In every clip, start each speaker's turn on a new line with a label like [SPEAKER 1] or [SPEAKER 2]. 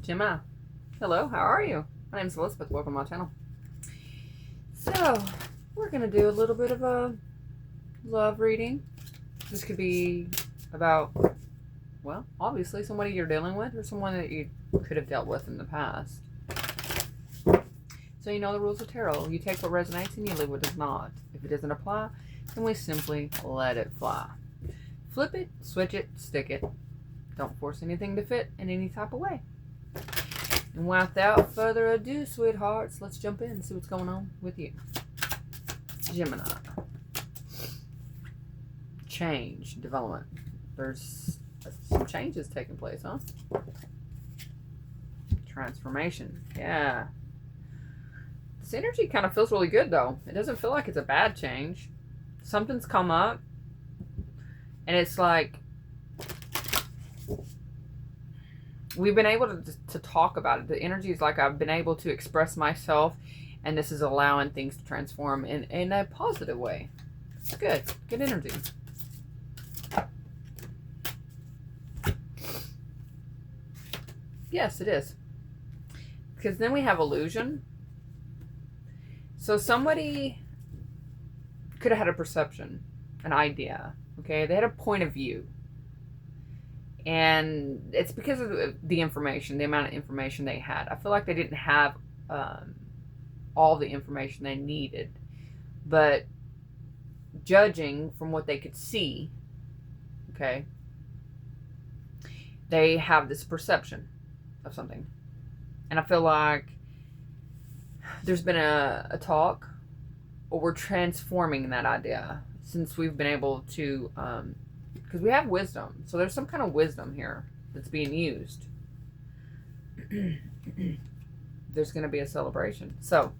[SPEAKER 1] Gemini. Hello, how are you? My name's Elizabeth. Welcome to my channel. So, we're going to do a little bit of a love reading. This could be about, well, obviously somebody you're dealing with or someone that you could have dealt with in the past. So you know the rules of tarot. You take what resonates and you leave what does not. If it doesn't apply, then we simply let it fly. Flip it, switch it, stick it. Don't force anything to fit in any type of way. And without further ado, sweethearts, let's jump in and see what's going on with you. Gemini. Change, development. There's some changes taking place, huh? Transformation. Yeah. This energy kind of feels really good, though. It doesn't feel like it's a bad change. Something's come up, and it's like we've been able to talk about it. The energy is like I've been able to express myself, and this is allowing things to transform in a positive way. It's good. Good energy. Yes, it is. Because then we have illusion. So somebody could have had a perception, an idea, okay? They had a point of view. And it's because of the information, the amount of information they had. I feel like they didn't have all the information they needed. But judging from what they could see, okay, they have this perception of something. And I feel like there's been a talk, or we're transforming that idea since we've been able to, because we have wisdom. So there's some kind of wisdom here that's being used. There's going to be a celebration. So,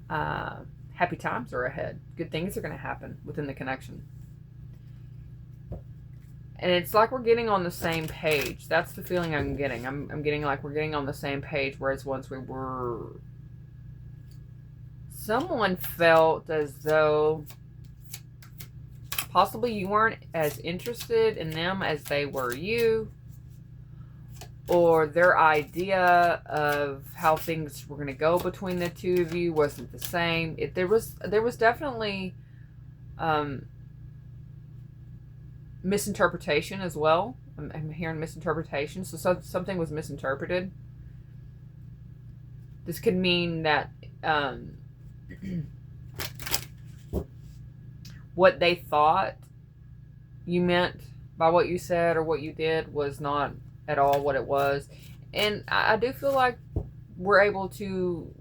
[SPEAKER 1] happy times are ahead. Good things are going to happen within the connection. And it's like we're getting on the same page. That's the feeling I'm getting. I'm getting like we're getting on the same page, whereas once we were... Someone felt as though possibly you weren't as interested in them as they were you. Or their idea of how things were going to go between the two of you wasn't the same. There was definitely... misinterpretation as well. I'm hearing misinterpretation. So something was misinterpreted. This could mean that what they thought you meant by what you said or what you did was not at all what it was. And I do feel like we're able to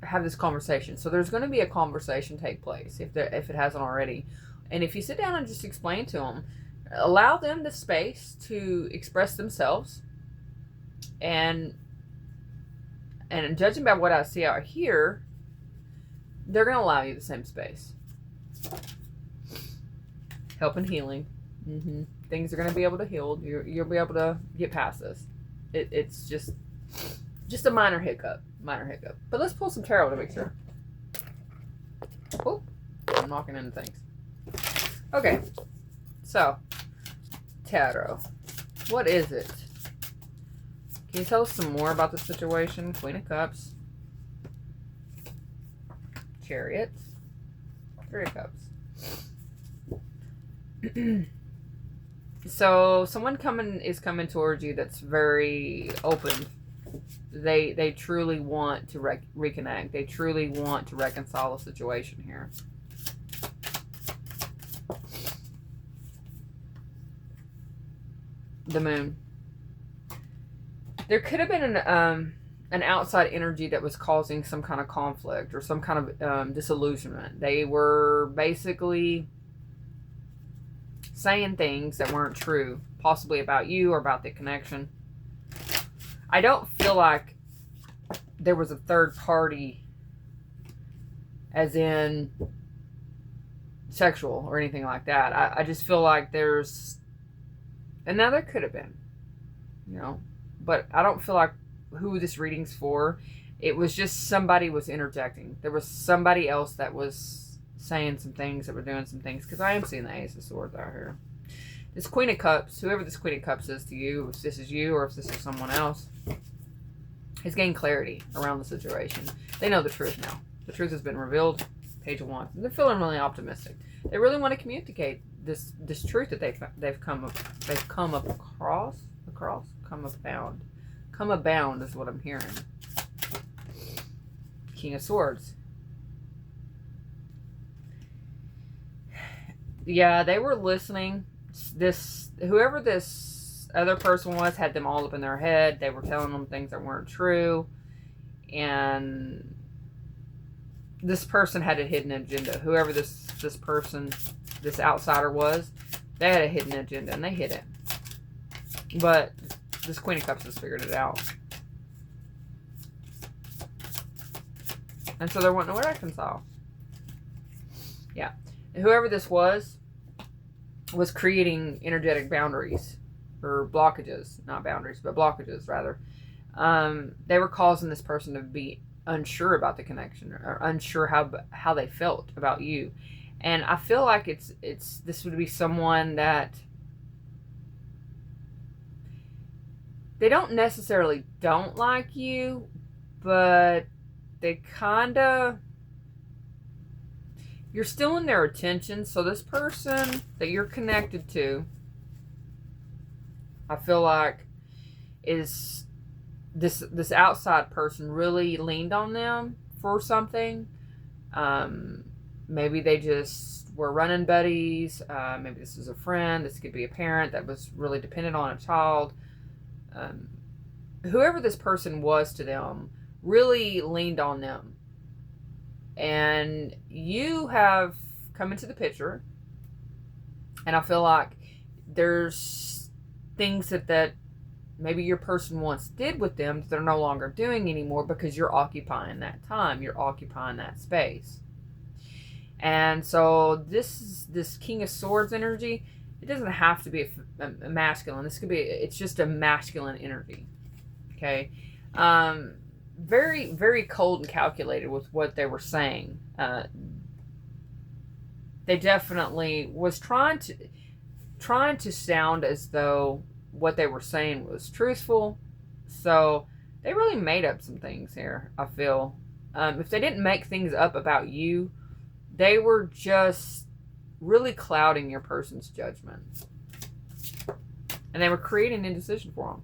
[SPEAKER 1] have this conversation. So there's going to be a conversation take place if it hasn't already. And if you sit down and just explain to them, allow them the space to express themselves, and judging by what I see out here, they're going to allow you the same space. Help and healing. Things are going to be able to heal. You'll be able to get past this. It's just a minor hiccup. But let's pull some tarot to make sure. Oh, I'm knocking into things. Okay, so tarot. What is it? Can you tell us some more about the situation? Queen of Cups. Chariot. Three of Cups. So someone is coming towards you that's very open. They truly want to reconnect. They truly want to reconcile the situation here. The Moon. There could have been an outside energy that was causing some kind of conflict or some kind of disillusionment. They were basically saying things that weren't true, possibly about you or about the connection. I don't feel like there was a third party, as in sexual or anything like that. I just feel like there's... And now there could have been, but I don't feel like who this reading's for. It was just somebody was interjecting. There was somebody else that was saying some things, that were doing some things, because I am seeing the Ace of Swords out here. This Queen of Cups, whoever this Queen of Cups is to you, if this is you or if this is someone else, has gained clarity around the situation. They know the truth now. The truth has been revealed. Page of Wands. And they're feeling really optimistic. They really want to communicate this truth that they've come abound is what I'm hearing. King of Swords. Yeah, they were listening. Whoever this other person was had them all up in their head. They were telling them things that weren't true. And this person had a hidden agenda. Whoever this person, this outsider was, they had a hidden agenda and they hid it. But this Queen of Cups has figured it out. And so they're wanting to reconcile. Yeah. And whoever this was creating energetic boundaries. Or blockages. Not boundaries, but blockages, rather. They were causing this person to be unsure about the connection. Or unsure how they felt about you. And I feel like this would be someone that they don't necessarily don't like you, but they kind of, you're still in their attention. So this person that you're connected to, I feel like is this outside person really leaned on them for something. Maybe they just were running buddies. Maybe this is a friend. This could be a parent that was really dependent on a child. Whoever this person was to them really leaned on them. And you have come into the picture. And I feel like there's things that maybe your person once did with them that they're no longer doing anymore because you're occupying that time. You're occupying that space. And so this King of Swords energy, it doesn't have to be a masculine. It's just a masculine energy. Okay. Very, very cold and calculated with what they were saying. They definitely was trying to sound as though what they were saying was truthful. So they really made up some things here, I feel. If they didn't make things up about you, they were just really clouding your person's judgment. And they were creating indecision for them.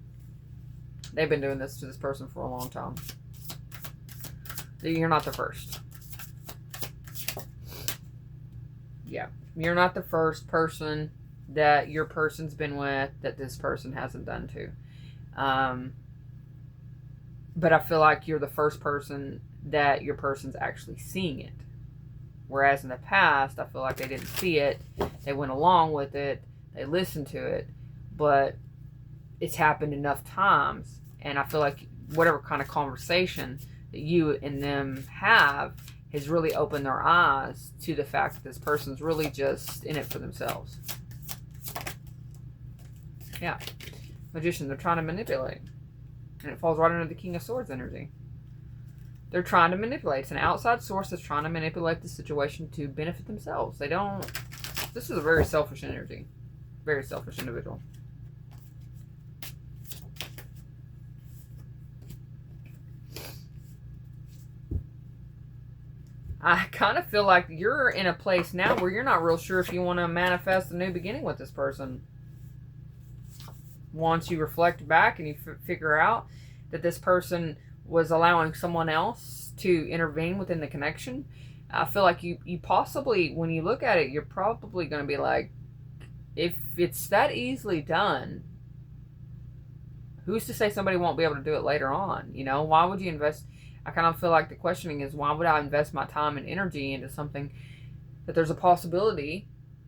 [SPEAKER 1] They've been doing this to this person for a long time. You're not the first. Yeah. You're not the first person that your person's been with that this person hasn't done to. But I feel like you're the first person that your person's actually seeing it. Whereas in the past, I feel like they didn't see it. They went along with it. They listened to it. But it's happened enough times. And I feel like whatever kind of conversation that you and them have has really opened their eyes to the fact that this person's really just in it for themselves. Yeah. Magician, they're trying to manipulate. And it falls right under the King of Swords energy. They're trying to manipulate. It's an outside source that's trying to manipulate the situation to benefit themselves. They don't... This is a very selfish energy. Very selfish individual. I kind of feel like you're in a place now where you're not real sure if you want to manifest a new beginning with this person. Once you reflect back and you figure out that this person was allowing someone else to intervene within the connection, I feel like you possibly, when you look at it, you're probably going to be like, if it's that easily done, who's to say somebody won't be able to do it later on? You know, why would you invest? I kind of feel like the questioning is, why would I invest my time and energy into something that there's a possibility,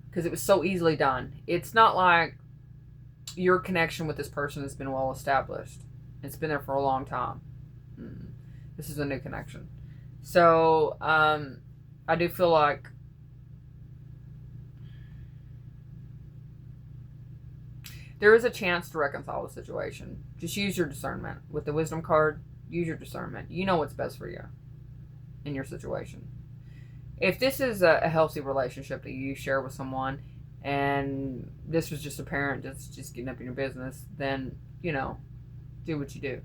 [SPEAKER 1] because it was so easily done. It's not like your connection with this person has been well established. It's been there for a long time. This is a new connection. So, I do feel like there is a chance to reconcile the situation. Just use your discernment. With the wisdom card, use your discernment. You know what's best for you in your situation. If this is a healthy relationship that you share with someone, and this was just a parent that's just getting up in your business, then, you know, do what you do.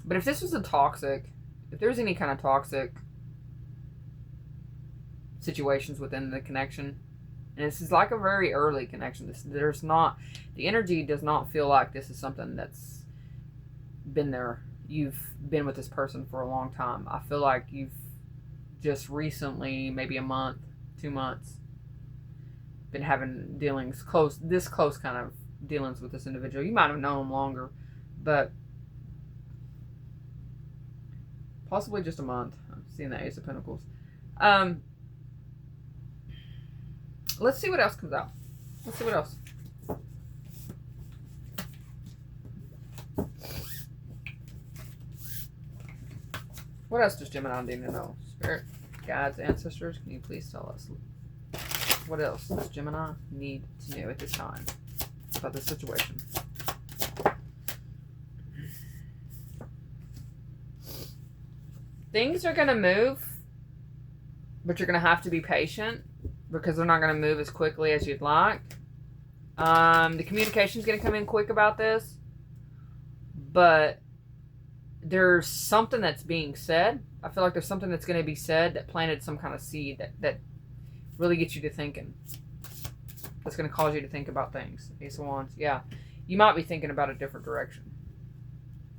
[SPEAKER 1] But if this was if there's any kind of toxic situations within the connection, and this is like a very early connection, the energy does not feel like this is something that's been there. You've been with this person for a long time. I feel like you've just recently, maybe a month, 2 months, been having this close kind of dealings with this individual. You might have known them longer, but possibly just a month. I'm seeing the Ace of Pentacles. Let's see what else comes out. Let's see what else. What else does Gemini need to know? Spirit, guides, ancestors, can you please tell us? What else does Gemini need to know at this time about the situation? Things are going to move, but you're going to have to be patient because they're not going to move as quickly as you'd like. The communication is going to come in quick about this, but there's something that's being said. I feel like there's something that's going to be said that planted some kind of seed that really gets you to thinking. That's going to cause you to think about things. Ace of Wands. Yeah. You might be thinking about a different direction.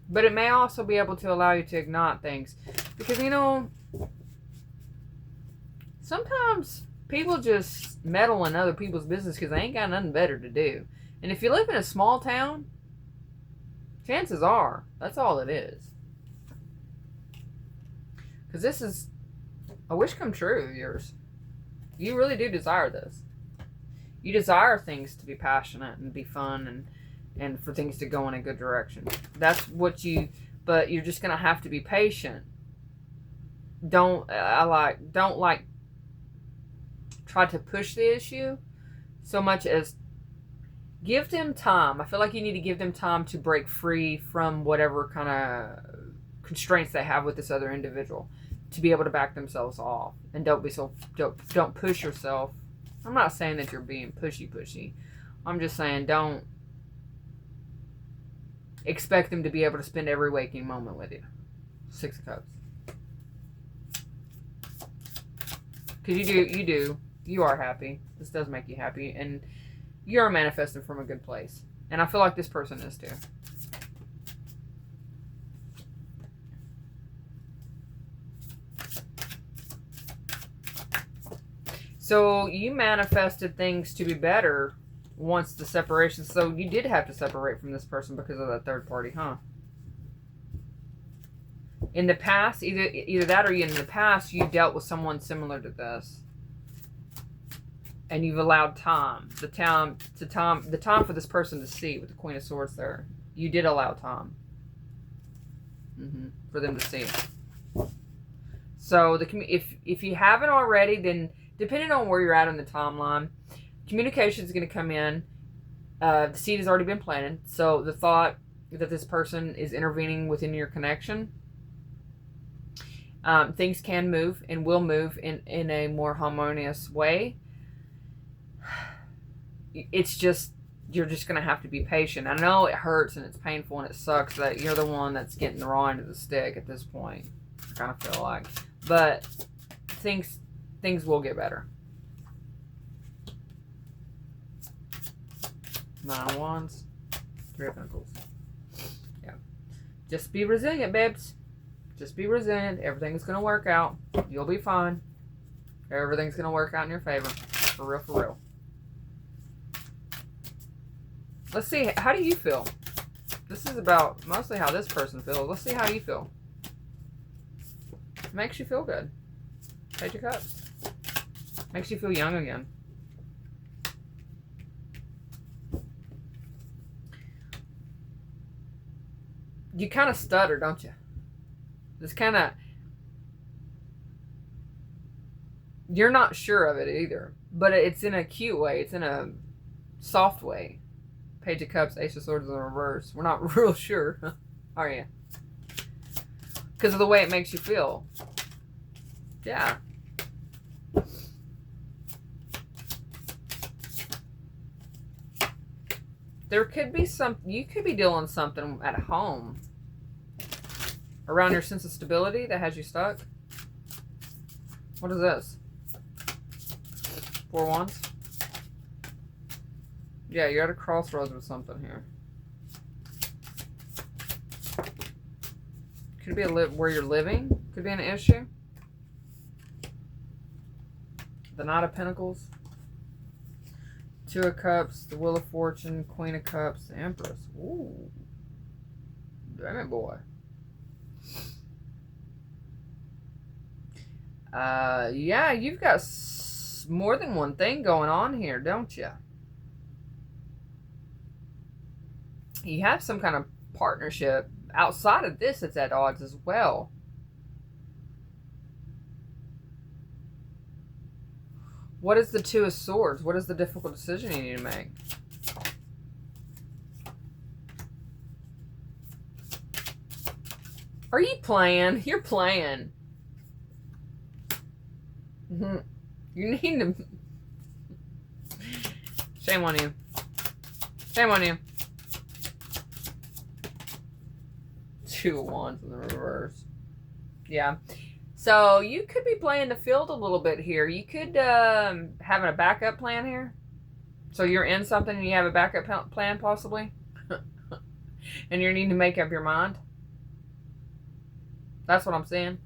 [SPEAKER 1] But it may also be able to allow you to ignite things. Because, you know, sometimes people just meddle in other people's business because they ain't got nothing better to do. And if you live in a small town, chances are that's all it is. Because this is a wish come true of yours. You really do desire this. You desire things to be passionate and be fun and for things to go in a good direction. That's what but you're just going to have to be patient. Don't try to push the issue so much as give them time. I feel like you need to give them time to break free from whatever kind of constraints they have with this other individual to be able to back themselves off. And don't push yourself. I'm not saying that you're being pushy. I'm just saying don't expect them to be able to spend every waking moment with you. 6 of Cups. Because you are happy. This does make you happy. And you're manifesting from a good place. And I feel like this person is too. So you manifested things to be better once the separation. So you did have to separate from this person because of that third party, huh? In the past, either that or in the past, you dealt with someone similar to this. And you've allowed time. The time for this person to see with the Queen of Swords there. You did allow time. For them to see. So if you haven't already, then depending on where you're at on the timeline, communication is going to come in. The seed has already been planted. So the thought that this person is intervening within your connection, things can move and will move in a more harmonious way. It's just, you're just going to have to be patient. I know it hurts and it's painful and it sucks that you're the one that's getting the raw end of the stick at this point. I kind of feel like. But things will get better. 9 of Wands. 3 of Pentacles. Yeah. Just be resilient, babes. Just be resilient. Everything's going to work out. You'll be fine. Everything's going to work out in your favor. For real, for real. Let's see. How do you feel? This is about mostly how this person feels. Let's see how you feel. It makes you feel good. Page of Cups. Makes you feel young again. You kind of stutter, don't you? This kind of... You're not sure of it either. But it's in a cute way. It's in a soft way. Page of Cups, Ace of Swords in the reverse. We're not real sure. Are you? Because of the way it makes you feel. Yeah. there could be you could be dealing with something at home around your sense of stability that has you stuck. What is this? 4 wands. Yeah, you're at a crossroads with something here. Could be where you're living. Could be an issue. The Knight of Pentacles. 2 of Cups. The Wheel of Fortune. Queen of Cups. The Empress. Ooh. Damn it, boy. Yeah, you've got more than one thing going on here, don't you? You have some kind of partnership outside of this that's at odds as well. What is the 2 of Swords? What is the difficult decision you need to make? Are you playing? You're playing. You need to... Shame on you. Shame on you. 2 of Wands in the reverse. Yeah. So you could be playing the field a little bit here. You could having a backup plan here. So you're in something and you have a backup plan possibly. And you need to make up your mind. That's what I'm saying.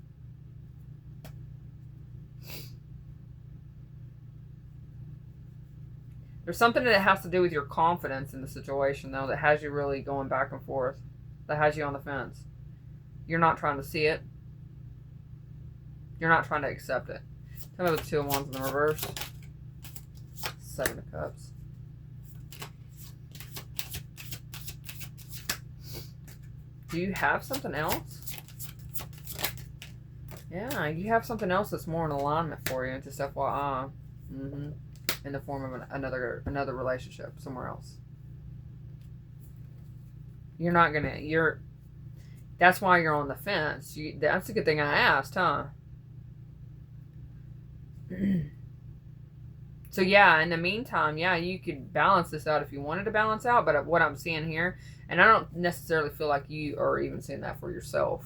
[SPEAKER 1] There's something that has to do with your confidence in the situation, though, that has you really going back and forth. That has you on the fence. You're not trying to see it. You're not trying to accept it. Tell me about the 2 of Wands in the reverse. 7 of Cups. Do you have something else? Yeah, you have something else that's more in alignment for you. Just FYI. In the form of another relationship somewhere else. You're not gonna. That's why you're on the fence. That's a good thing I asked, huh? So yeah, in the meantime, yeah, you could balance this out if you wanted to balance out. But what I'm seeing here, and I don't necessarily feel like you are even seeing that for yourself.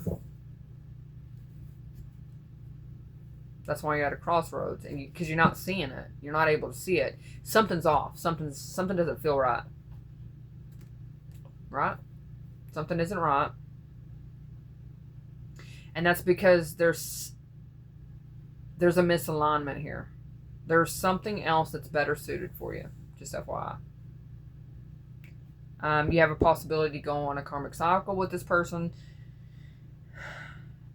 [SPEAKER 1] That's why you're at a crossroads, and because you're not seeing it, you're not able to see it. Something's off. Something doesn't feel right. Right? Something isn't right, and that's because there's a misalignment here. There's something else that's better suited for you. Just FYI. You have a possibility to go on a karmic cycle with this person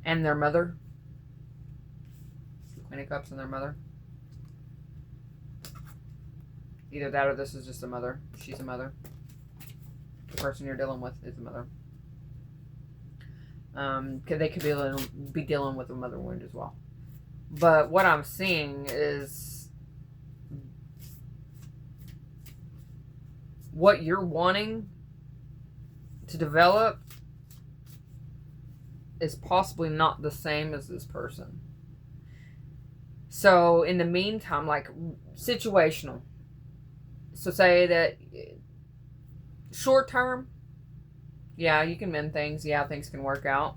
[SPEAKER 1] and their mother. Queen of Cups and their mother. Either that or this is just a mother. She's a mother. The person you're dealing with is a mother. They could be dealing with a mother wound as well. But what I'm seeing is what you're wanting to develop is possibly not the same as this person. So in the meantime, like situational. So say that short term, yeah, you can mend things. Yeah, things can work out.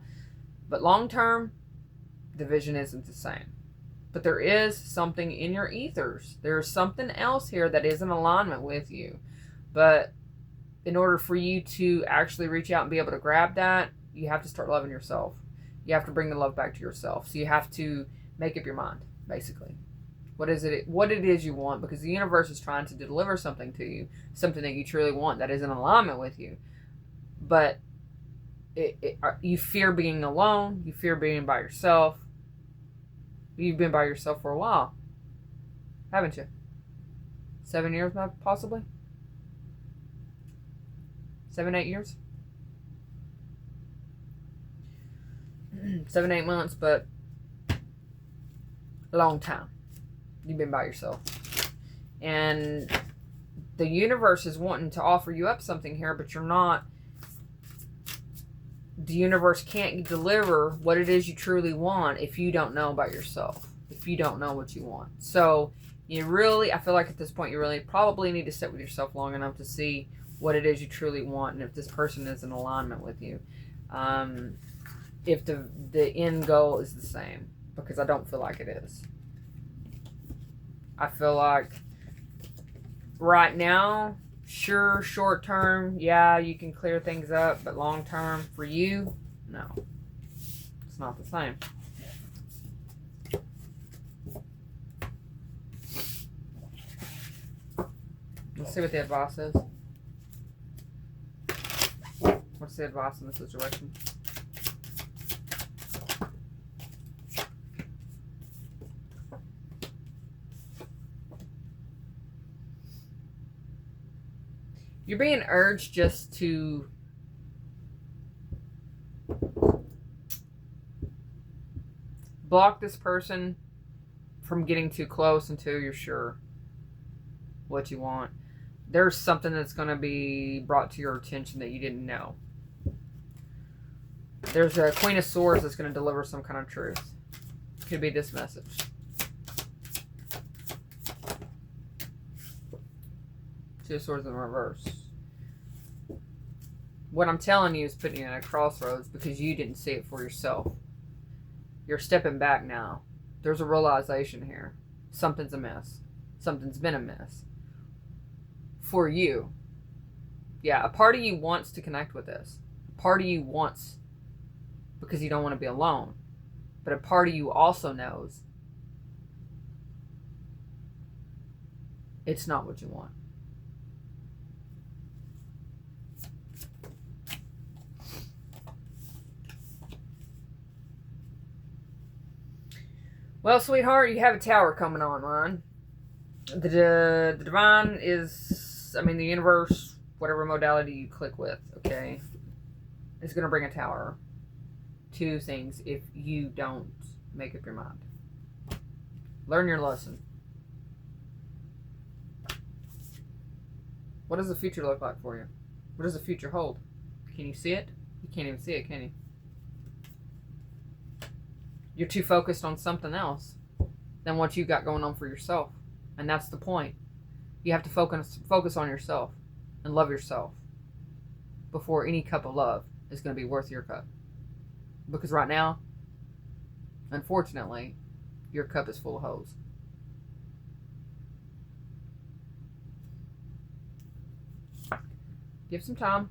[SPEAKER 1] But long term, the vision isn't the same. But there is something in your ethers. There's something else here that is in alignment with you. But in order for you to actually reach out and be able to grab that, you have to start loving yourself. You have to bring the love back to yourself. So you have to make up your mind, basically. What it is you want, because the universe is trying to deliver something to you, something that you truly want that is in alignment with you. But you fear being alone. You fear being by yourself. You've been by yourself for a while, haven't you? 7 years, possibly? 7, 8 years? 7, 8 months, but a long time. You've been by yourself. And the universe is wanting to offer you up something here, but you're not. The universe can't deliver what it is you truly want if you don't know about yourself. If you don't know what you want. So, I feel like at this point you really probably need to sit with yourself long enough to see what it is you truly want, and if this person is in alignment with you. If the end goal is the same, because I don't feel like it is. I feel like right now, sure, short term, yeah, you can clear things up, but long term, for you, no. It's not the same. Let's see what the advice is. What's the advice in this situation? You're being urged just to block this person from getting too close until you're sure what you want. There's something that's going to be brought to your attention that you didn't know. There's a Queen of Swords that's going to deliver some kind of truth. Could be this message. Two of Swords in reverse. What I'm telling you is putting you at a crossroads because you didn't see it for yourself. You're stepping back now. There's a realization here. Something's amiss. Something's been amiss. For you. Yeah, a part of you wants to connect with this. A part of you wants, because you don't want to be alone. But a part of you also knows it's not what you want. Well, sweetheart, you have a tower coming online. The divine is, the universe, whatever modality you click with, okay, is going to bring a tower. Two things if you don't make up your mind. Learn your lesson. What does the future look like for you? What does the future hold? Can you see it? You can't even see it, can you? You're too focused on something else than what you got going on for yourself. And that's the point. You have to focus on yourself and love yourself before any cup of love is going to be worth your cup. Because right now, unfortunately, your cup is full of hoes. Give some time.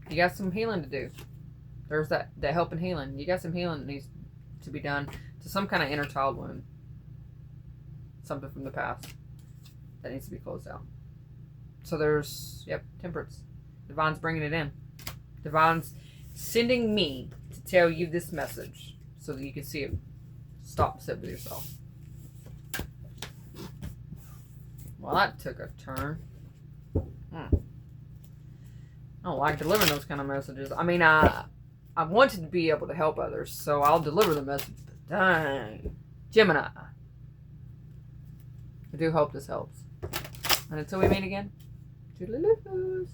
[SPEAKER 1] You got some healing to do. There's that help and healing. You got some healing that needs to be done to some kind of inner child wound. Something from the past that needs to be closed out. So there's, temperance. Divine's bringing it in. Divine's sending me to tell you this message so that you can see it. Stop and sit with yourself. Well, that took a turn. I don't like delivering those kind of messages. I wanted to be able to help others, so I'll deliver the message. But dang. Gemini. I do hope this helps. And until we meet again, toodaloo.